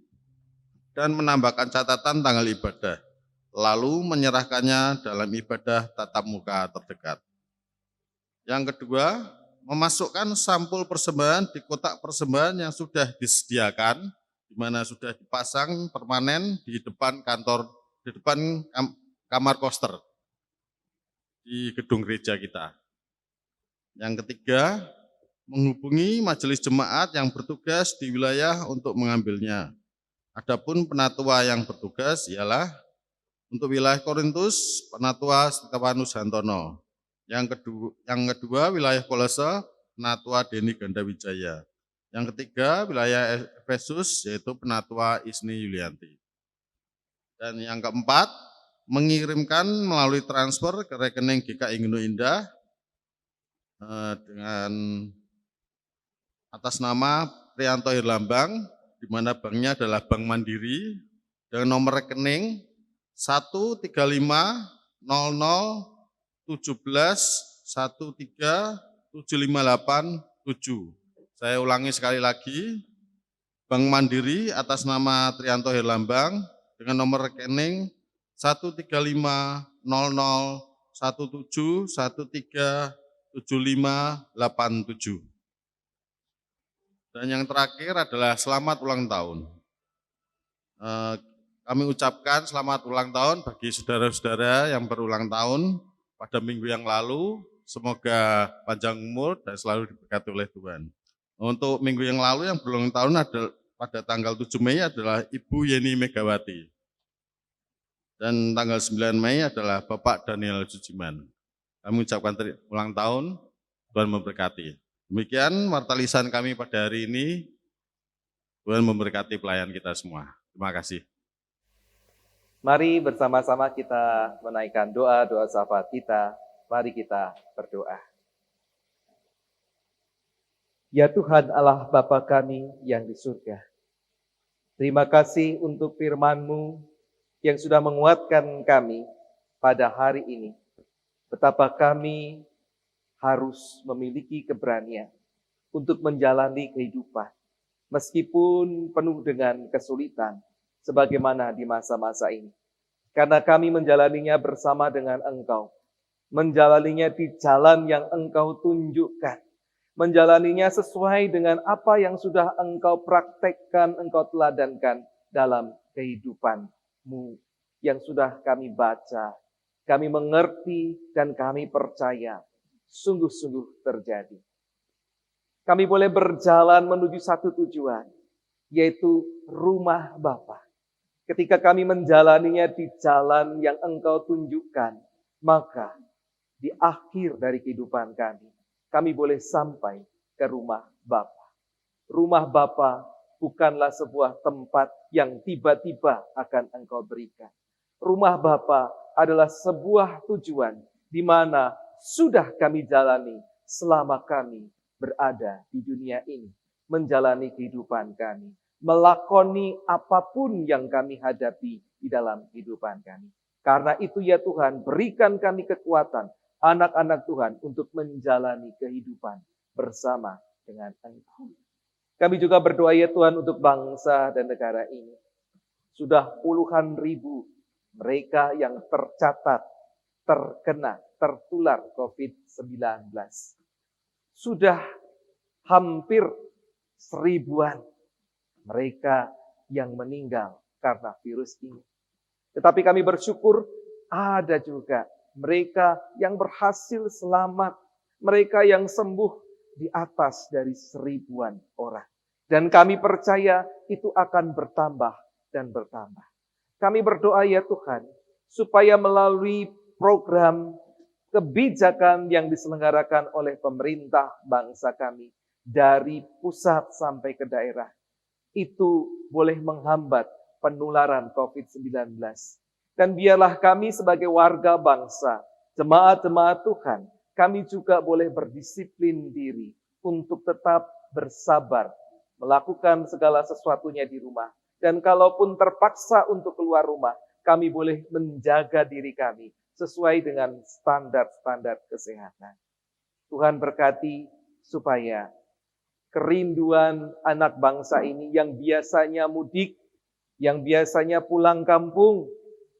dan menambahkan catatan tanggal ibadah, lalu menyerahkannya dalam ibadah tatap muka terdekat. Yang kedua, memasukkan sampul persembahan di kotak persembahan yang sudah disediakan, di mana sudah dipasang permanen di depan kantor, di depan kamar koster di gedung gereja kita. Yang ketiga, menghubungi majelis jemaat yang bertugas di wilayah untuk mengambilnya. Adapun penatua yang bertugas ialah untuk wilayah Korintus, Penatua Stefanus Hantono. Yang kedua wilayah Kolose, Penatua Denny Gandawijaya. Yang ketiga wilayah Efesus, yaitu Penatua Isni Yulianti. Dan yang keempat, mengirimkan melalui transfer ke rekening GKI Ngenu Indah dengan atas nama Prianto Herlambang, di mana banknya adalah Bank Mandiri, dengan nomor rekening 13500171758 Saya ulangi sekali lagi, Bank Mandiri atas nama Trianto Herlambang dengan nomor rekening 13500171758 Dan yang terakhir adalah selamat ulang tahun. Kami ucapkan selamat ulang tahun bagi saudara-saudara yang berulang tahun pada minggu yang lalu. Semoga panjang umur dan selalu diberkati oleh Tuhan. Untuk minggu yang lalu yang berulang tahun adalah pada tanggal 7 Mei adalah Ibu Yeni Megawati. Dan tanggal 9 Mei adalah Bapak Daniel Sujiman. Kami ucapkan ulang tahun, Tuhan memberkati. Demikian warta lisan kami pada hari ini. Tuhan memberkati pelayan kita semua. Terima kasih. Mari bersama-sama kita menaikkan doa-doa syafaat kita. Mari kita berdoa. Ya Tuhan Allah Bapa kami yang di surga, terima kasih untuk firman-Mu yang sudah menguatkan kami pada hari ini. Betapa kami harus memiliki keberanian untuk menjalani kehidupan, meskipun penuh dengan kesulitan, sebagaimana di masa-masa ini. Karena kami menjalaninya bersama dengan Engkau, menjalaninya di jalan yang Engkau tunjukkan, menjalaninya sesuai dengan apa yang sudah Engkau praktekkan, Engkau teladankan dalam kehidupan-Mu yang sudah kami baca, kami mengerti, dan kami percaya sungguh-sungguh terjadi. Kami boleh berjalan menuju satu tujuan, yaitu rumah Bapa. Ketika kami menjalaninya di jalan yang Engkau tunjukkan, maka di akhir dari kehidupan kami boleh sampai ke rumah Bapa. Rumah Bapa bukanlah sebuah tempat yang tiba-tiba akan Engkau berikan. Rumah Bapa adalah sebuah tujuan di mana sudah kami jalani selama kami berada di dunia ini, menjalani kehidupan kami, melakoni apapun yang kami hadapi di dalam kehidupan kami. Karena itu ya Tuhan, berikan kami kekuatan, anak-anak Tuhan, untuk menjalani kehidupan bersama dengan Engkau. Kami juga berdoa ya Tuhan untuk bangsa dan negara ini. Sudah puluhan ribu mereka yang tercatat, tertular COVID-19. Sudah hampir 1000-an mereka yang meninggal karena virus ini. Tetapi kami bersyukur ada juga mereka yang berhasil selamat, mereka yang sembuh di atas dari 1000-an orang. Dan kami percaya itu akan bertambah dan bertambah. Kami berdoa ya Tuhan, supaya melalui program kebijakan yang diselenggarakan oleh pemerintah bangsa kami, dari pusat sampai ke daerah, itu boleh menghambat penularan COVID-19. Dan biarlah kami sebagai warga bangsa, jemaat-jemaat Tuhan, kami juga boleh berdisiplin diri untuk tetap bersabar, melakukan segala sesuatunya di rumah. Dan kalaupun terpaksa untuk keluar rumah, kami boleh menjaga diri kami sesuai dengan standar-standar kesehatan. Tuhan berkati supaya kerinduan anak bangsa ini yang biasanya mudik, yang biasanya pulang kampung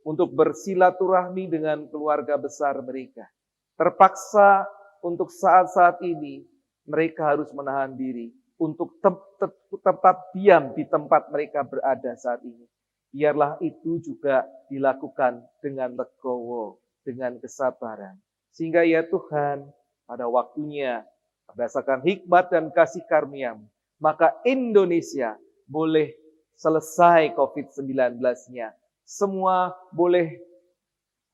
untuk bersilaturahmi dengan keluarga besar mereka, terpaksa untuk saat-saat ini mereka harus menahan diri untuk tetap diam di tempat mereka berada saat ini. Biarlah itu juga dilakukan dengan legowo, dengan kesabaran. Sehingga ya Tuhan, pada waktunya, berdasarkan hikmat dan kasih karunia-Mu, maka Indonesia boleh selesai COVID-19-nya. Semua boleh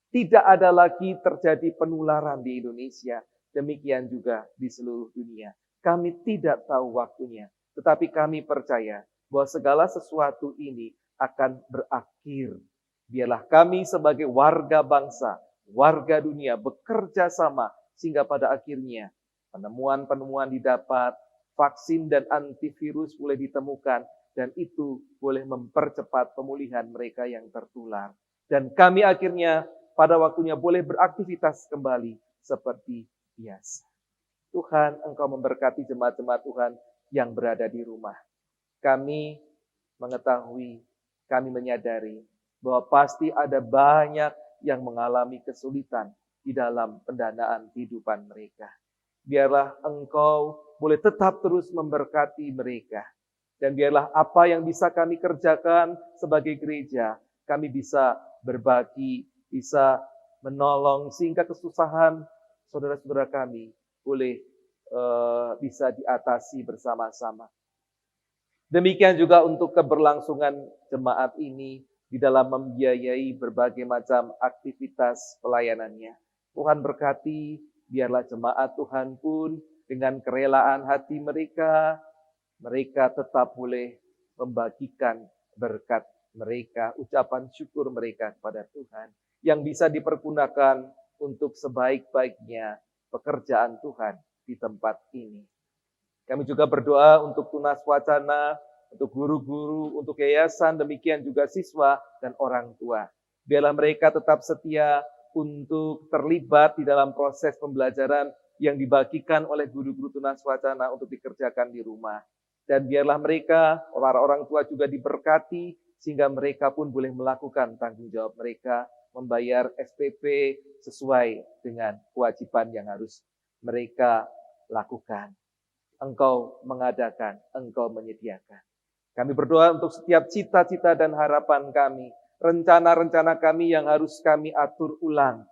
tidak ada lagi terjadi penularan di Indonesia. Demikian juga di seluruh dunia. Kami tidak tahu waktunya, tetapi kami percaya bahwa segala sesuatu ini akan berakhir. Biarlah kami sebagai warga bangsa, warga dunia bekerja sama sehingga pada akhirnya penemuan-penemuan didapat, vaksin dan antivirus boleh ditemukan, dan itu boleh mempercepat pemulihan mereka yang tertular. Dan kami akhirnya pada waktunya boleh beraktivitas kembali seperti biasa. Tuhan, Engkau memberkati jemaat-jemaat Tuhan yang berada di rumah. Kami mengetahui, kami menyadari bahwa pasti ada banyak yang mengalami kesulitan di dalam pendanaan kehidupan mereka. Biarlah Engkau boleh tetap terus memberkati mereka. Dan biarlah apa yang bisa kami kerjakan sebagai gereja, kami bisa berbagi, bisa menolong, sehingga kesusahan saudara-saudara kami boleh bisa diatasi bersama-sama. Demikian juga untuk keberlangsungan jemaat ini, di dalam membiayai berbagai macam aktivitas pelayanannya. Tuhan berkati, biarlah jemaat Tuhan pun dengan kerelaan hati mereka, mereka tetap boleh membagikan berkat mereka, ucapan syukur mereka kepada Tuhan, yang bisa dipergunakan untuk sebaik-baiknya pekerjaan Tuhan di tempat ini. Kami juga berdoa untuk Tunas Wacana, untuk guru-guru, untuk yayasan, demikian juga siswa dan orang tua. Biarlah mereka tetap setia untuk terlibat di dalam proses pembelajaran yang dibagikan oleh guru-guru Tunas Wacana untuk dikerjakan di rumah. Dan biarlah mereka, para orang tua juga diberkati, sehingga mereka pun boleh melakukan tanggung jawab mereka, membayar SPP sesuai dengan kewajiban yang harus mereka lakukan. Engkau mengadakan, Engkau menyediakan. Kami berdoa untuk setiap cita-cita dan harapan kami, rencana-rencana kami yang harus kami atur ulang.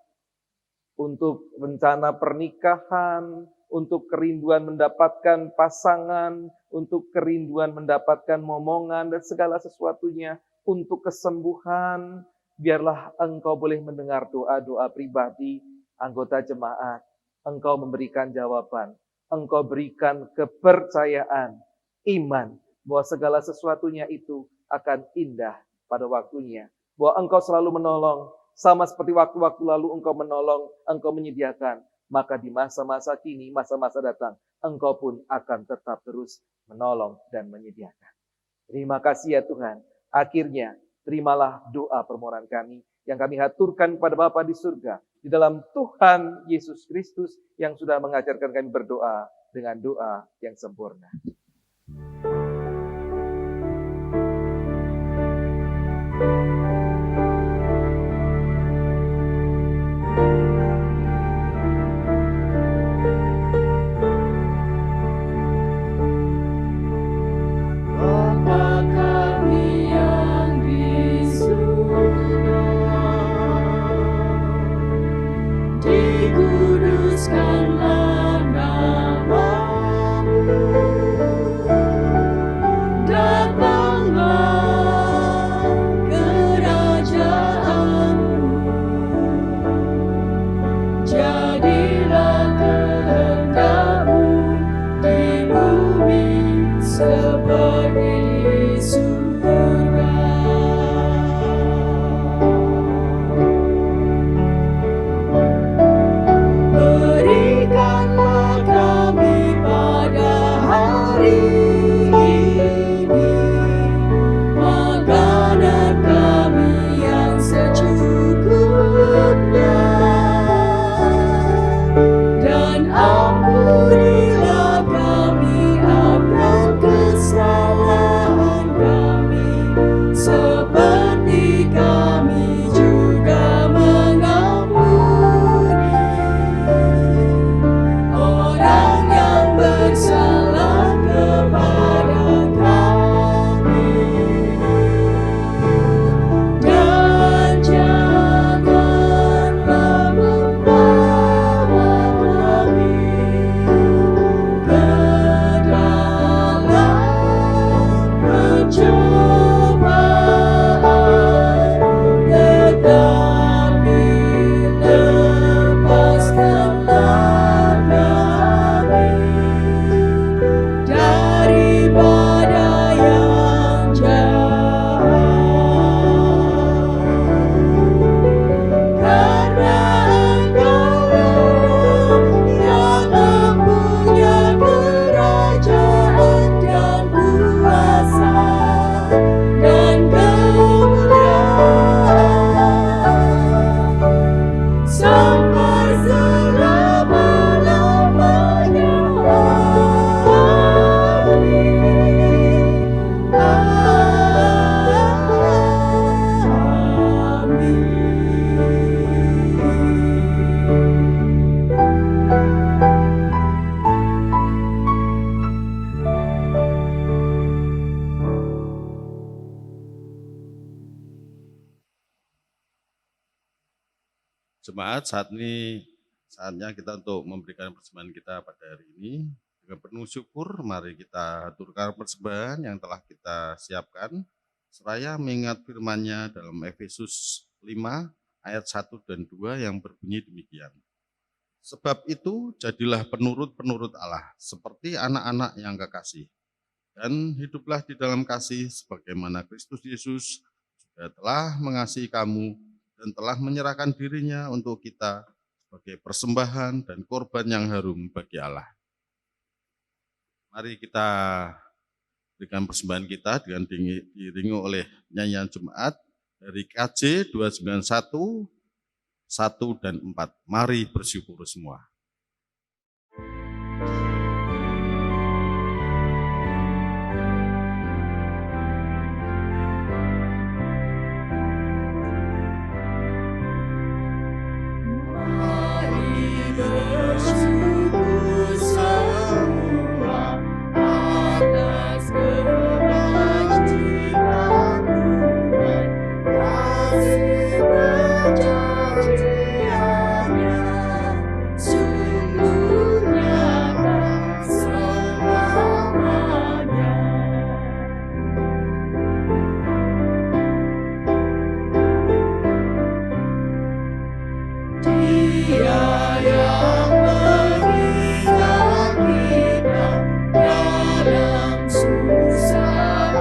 Untuk rencana pernikahan, untuk kerinduan mendapatkan pasangan, untuk kerinduan mendapatkan momongan dan segala sesuatunya, untuk kesembuhan, biarlah Engkau boleh mendengar doa-doa pribadi anggota jemaat. Engkau memberikan jawaban, Engkau berikan kepercayaan, iman, bahwa segala sesuatunya itu akan indah pada waktunya. Bahwa Engkau selalu menolong, sama seperti waktu-waktu lalu Engkau menolong, Engkau menyediakan. Maka di masa-masa kini, masa-masa datang, Engkau pun akan tetap terus menolong dan menyediakan. Terima kasih ya Tuhan. Akhirnya, terimalah doa permohonan kami yang kami haturkan kepada Bapa di surga, di dalam Tuhan Yesus Kristus yang sudah mengajarkan kami berdoa dengan doa yang sempurna. Bapa kami yang di surga, dikuduskanlah namamu, datanglah kerajaanmu, jadilah kehendakmu di bumi seperti di surga. Berikanlah kami pada hari ini makanan kami yang secukupnya, dan ampunilah kami akan kesalahan kami, seperti kami juga mengampuni orang yang bersalah kepada kami. Dan janganlah membawa kami ke dalam pencobaan, tetapi lepaskanlah kami daripada yang jahat. Karena Engkau yang mempunyai kerajaan dan kuasa dan kemuliaan sampai selama-lamanya. Jemaat, saat ini saatnya kita untuk memberikan persembahan kita pada hari ini. Dengan penuh syukur, mari kita aturkan persembahan yang telah kita siapkan. seraya mengingat firman-Nya dalam Efesus 5 ayat 1 dan 2 yang berbunyi demikian. Sebab itu jadilah penurut-penurut Allah seperti anak-anak yang kekasih, dan hiduplah di dalam kasih sebagaimana Kristus Yesus juga telah mengasihi kamu dan telah menyerahkan dirinya untuk kita sebagai persembahan dan korban yang harum bagi Allah. Mari kita berikan persembahan kita dengan diiringi oleh nyanyian Jumat dari KJ 291, 1 dan 4. Mari bersyukur semua. Mari bersyukur semua atas kebajikan Tuhan, kasih perjanjiannya sungguh nyata selamanya. Dia yang mengingat kita dalam susah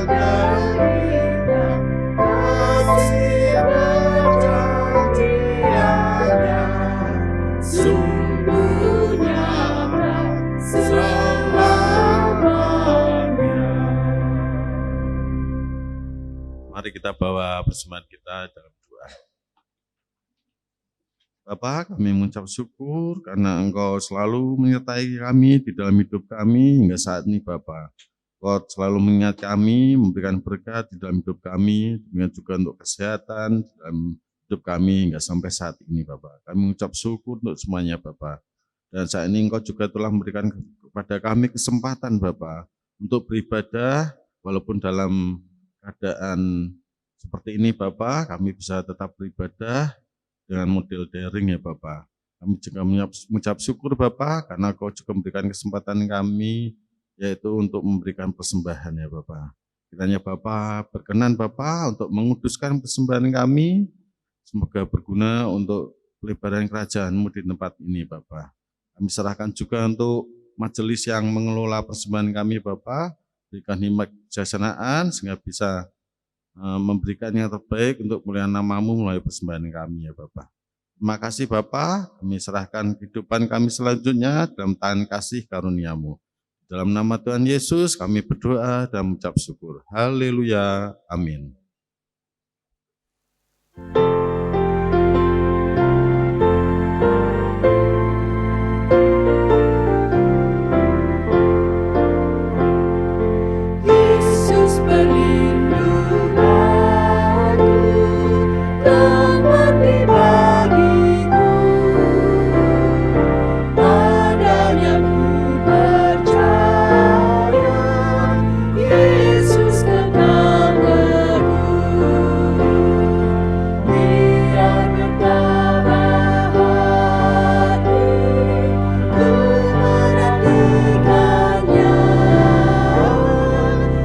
dan derita, kasih perjanjiannya sungguh nyata selamanya. Mari kita bawa persembahan kita dalam doa. Bapa, kami mengucap syukur karena Engkau selalu menyertai kami di dalam hidup kami hingga saat ini, Bapa. Engkau selalu mengingat kami, memberikan berkat di dalam hidup kami, demikian juga untuk kesehatan di dalam hidup kami hingga sampai saat ini, Bapa. Kami mengucap syukur untuk semuanya, Bapa. Dan saat ini Engkau juga telah memberikan kepada kami kesempatan, Bapa, untuk beribadah walaupun dalam keadaan seperti ini, Bapa, kami bisa tetap beribadah dengan model daring ya Bapak. Kami juga mengucap syukur Bapak karena Kau juga memberikan kesempatan kami yaitu untuk memberikan persembahan ya Bapak. Kiranya Bapak berkenan Bapak untuk menguduskan persembahan kami, semoga berguna untuk pelebaran kerajaan-Mu di tempat ini Bapak. Kami serahkan juga untuk majelis yang mengelola persembahan kami Bapak, berikan hikmat kebijaksanaan sehingga bisa memberikan yang terbaik untuk kemuliaan nama-Mu melalui persembahan kami ya Bapak. Terima kasih Bapak, kami serahkan kehidupan kami selanjutnya dalam tangan kasih karunia-Mu. Dalam nama Tuhan Yesus kami berdoa dan mengucap syukur. Haleluya, amin. Yesus perlindunganku, tempat bagiku, padanya ku percaya, Yesus kekal teguh. Biar bertambah hati, ku menantikannya,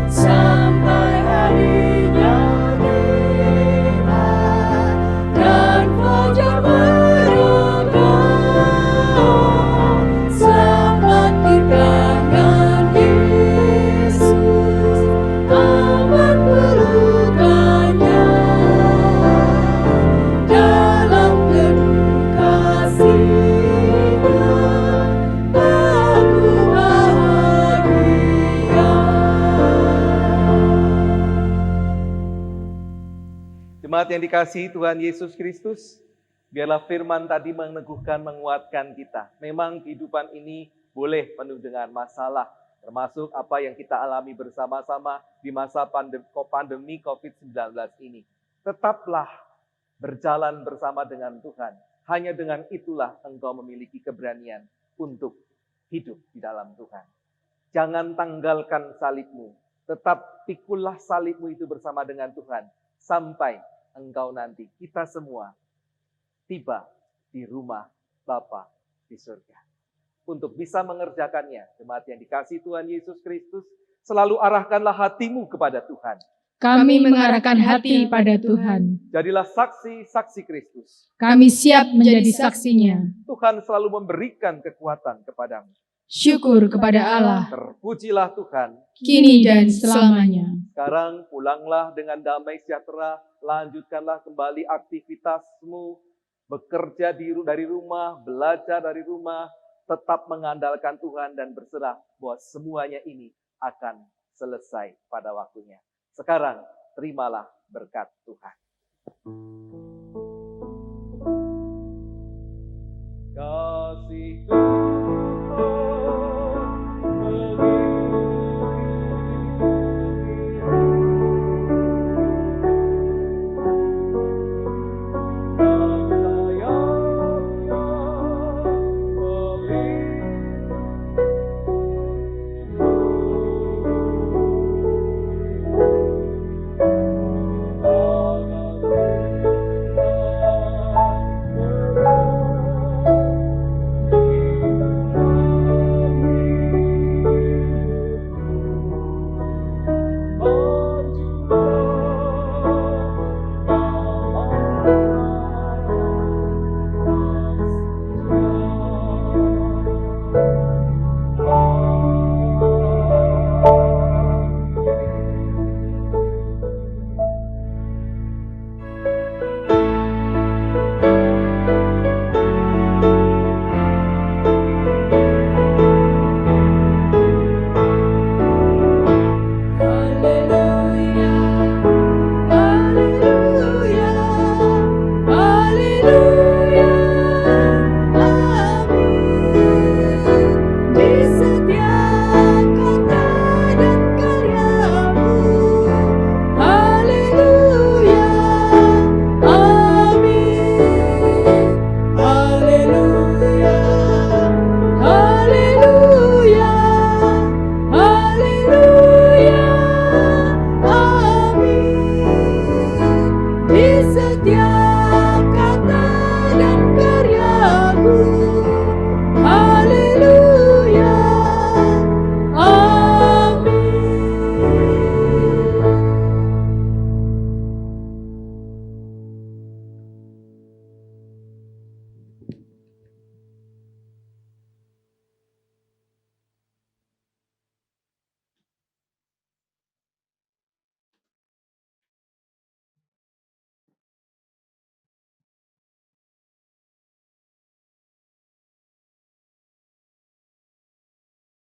sampai harinya tiba dan fajar meredah. Selamat di tangan Yesus, aman pelukannya, dalam teduh kasih-Nya aku bahagia. Jemaat yang dikasihi Tuhan Yesus Kristus, biarlah firman tadi meneguhkan, menguatkan kita. Memang kehidupan ini boleh penuh dengan masalah, termasuk apa yang kita alami bersama-sama di masa pandemi COVID-19 ini. Tetaplah berjalan bersama dengan Tuhan. Hanya dengan itulah engkau memiliki keberanian untuk hidup di dalam Tuhan. Jangan tanggalkan salibmu, tetap pikullah salibmu itu bersama dengan Tuhan, sampai engkau nanti, kita semua, tiba di rumah Bapa di surga. Untuk bisa mengerjakannya, jemaat yang dikasihi Tuhan Yesus Kristus, selalu arahkanlah hatimu kepada Tuhan. Kami mengarahkan hati pada Tuhan. Jadilah saksi-saksi Kristus. Kami siap menjadi saksinya. Tuhan selalu memberikan kekuatan kepadamu. Syukur kepada Allah, Terpujilah Tuhan. kini dan selamanya. Sekarang pulanglah dengan damai sejahtera. Lanjutkanlah kembali aktivitasmu. Bekerja dari rumah, belajar dari rumah. Tetap mengandalkan Tuhan dan berserah bahwa semuanya ini akan selesai pada waktunya. Sekarang terimalah berkat Tuhan. Kasih Tuhan